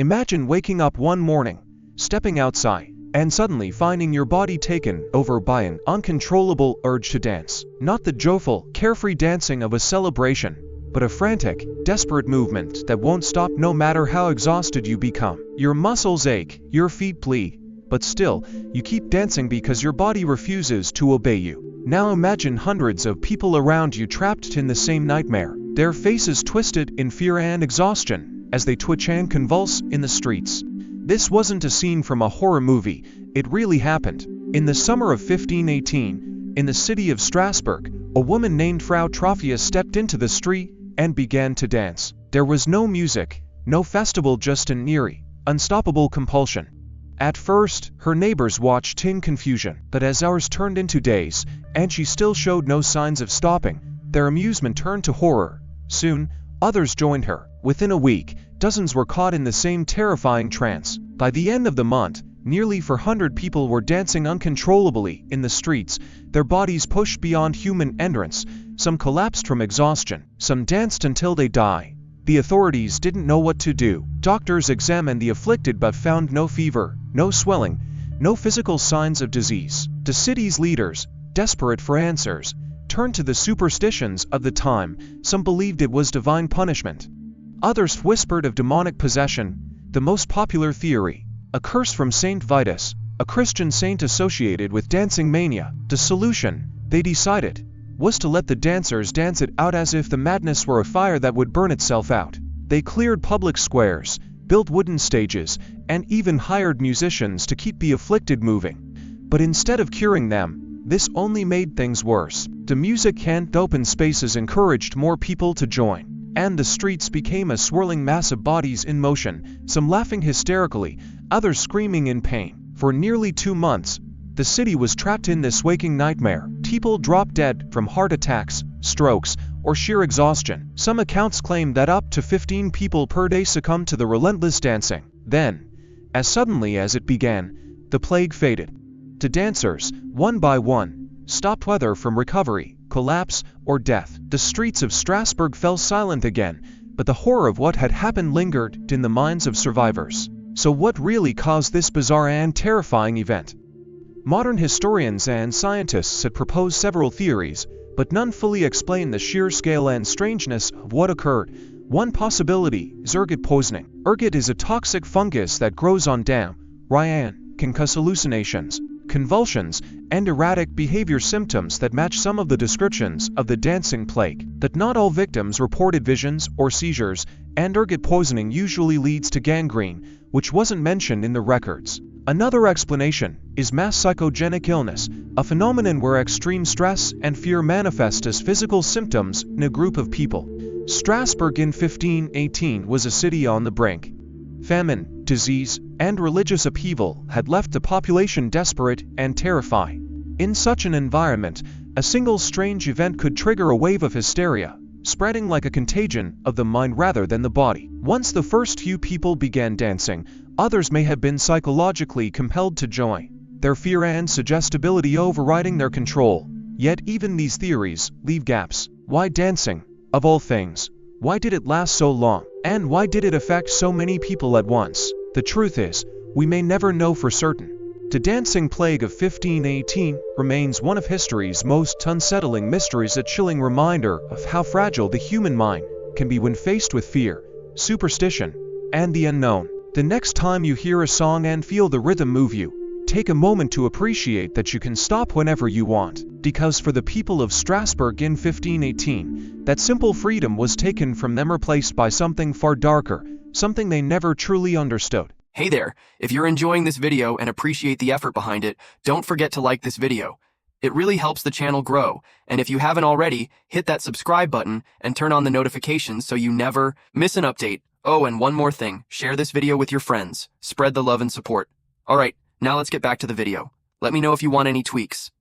Imagine waking up one morning, stepping outside, and suddenly finding your body taken over by an uncontrollable urge to dance. Not the joyful, carefree dancing of a celebration, but a frantic, desperate movement that won't stop no matter how exhausted you become. Your muscles ache, your feet bleed, but still, you keep dancing because your body refuses to obey you. Now imagine hundreds of people around you trapped in the same nightmare, their faces twisted in fear and exhaustion as they twitch and convulse in the streets. This wasn't a scene from a horror movie, it really happened. In the summer of 1518, in the city of Strasbourg, a woman named Frau Trophia stepped into the street and began to dance. There was no music, no festival, just an eerie, unstoppable compulsion. At first, her neighbors watched in confusion, but as hours turned into days, and she still showed no signs of stopping, their amusement turned to horror. Soon, others joined her. Within a week, dozens were caught in the same terrifying trance. By the end of the month, nearly 400 people were dancing uncontrollably in the streets, their bodies pushed beyond human endurance. Some collapsed from exhaustion, some danced until they died. The authorities didn't know what to do. Doctors examined the afflicted but found no fever, no swelling, no physical signs of disease. The city's leaders, desperate for answers, turned to the superstitions of the time. Some believed it was divine punishment. Others whispered of demonic possession. The most popular theory, a curse from Saint Vitus, a Christian saint associated with dancing mania. The solution, they decided, was to let the dancers dance it out as if the madness were a fire that would burn itself out. They cleared public squares, built wooden stages, and even hired musicians to keep the afflicted moving. But instead of curing them, this only made things worse. The music and open spaces encouraged more people to join, and the streets became a swirling mass of bodies in motion, some laughing hysterically, others screaming in pain. For nearly 2 months, the city was trapped in this waking nightmare. People dropped dead from heart attacks, strokes, or sheer exhaustion. Some accounts claim that up to 15 people per day succumbed to the relentless dancing. Then, as suddenly as it began, the plague faded. The dancers, one by one, stopped, whether from recovery, collapse, or death. The streets of Strasbourg fell silent again, but the horror of what had happened lingered in the minds of survivors. So what really caused this bizarre and terrifying event? Modern historians and scientists have proposed several theories, but none fully explain the sheer scale and strangeness of what occurred. One possibility is ergot poisoning. Ergot is a toxic fungus that grows on damp and can cause hallucinations, convulsions, and erratic behavior symptoms that match some of the descriptions of the dancing plague. That not all victims reported visions or seizures, and ergot poisoning usually leads to gangrene, which wasn't mentioned in the records. Another explanation is mass psychogenic illness, a phenomenon where extreme stress and fear manifest as physical symptoms in a group of people. Strasbourg in 1518 was a city on the brink. Famine, disease, and religious upheaval had left the population desperate and terrified. In such an environment, a single strange event could trigger a wave of hysteria, spreading like a contagion of the mind rather than the body. Once the first few people began dancing, others may have been psychologically compelled to join, their fear and suggestibility overriding their control. Yet even these theories leave gaps. Why dancing, of all things? Why did it last so long? And why did it affect so many people at once? The truth is, we may never know for certain. The dancing plague of 1518 remains one of history's most unsettling mysteries, a chilling reminder of how fragile the human mind can be when faced with fear, superstition, and the unknown. The next time you hear a song and feel the rhythm move you, take a moment to appreciate that you can stop whenever you want. Because for the people of Strasbourg in 1518, that simple freedom was taken from them, replaced by something far darker, something they never truly understood. Hey there, if you're enjoying this video and appreciate the effort behind it, don't forget to like this video. It really helps the channel grow, and if you haven't already, hit that subscribe button and turn on the notifications so you never miss an update. Oh, and one more thing, share this video with your friends. Spread the love and support. Alright, now let's get back to the video. Let me know if you want any tweaks.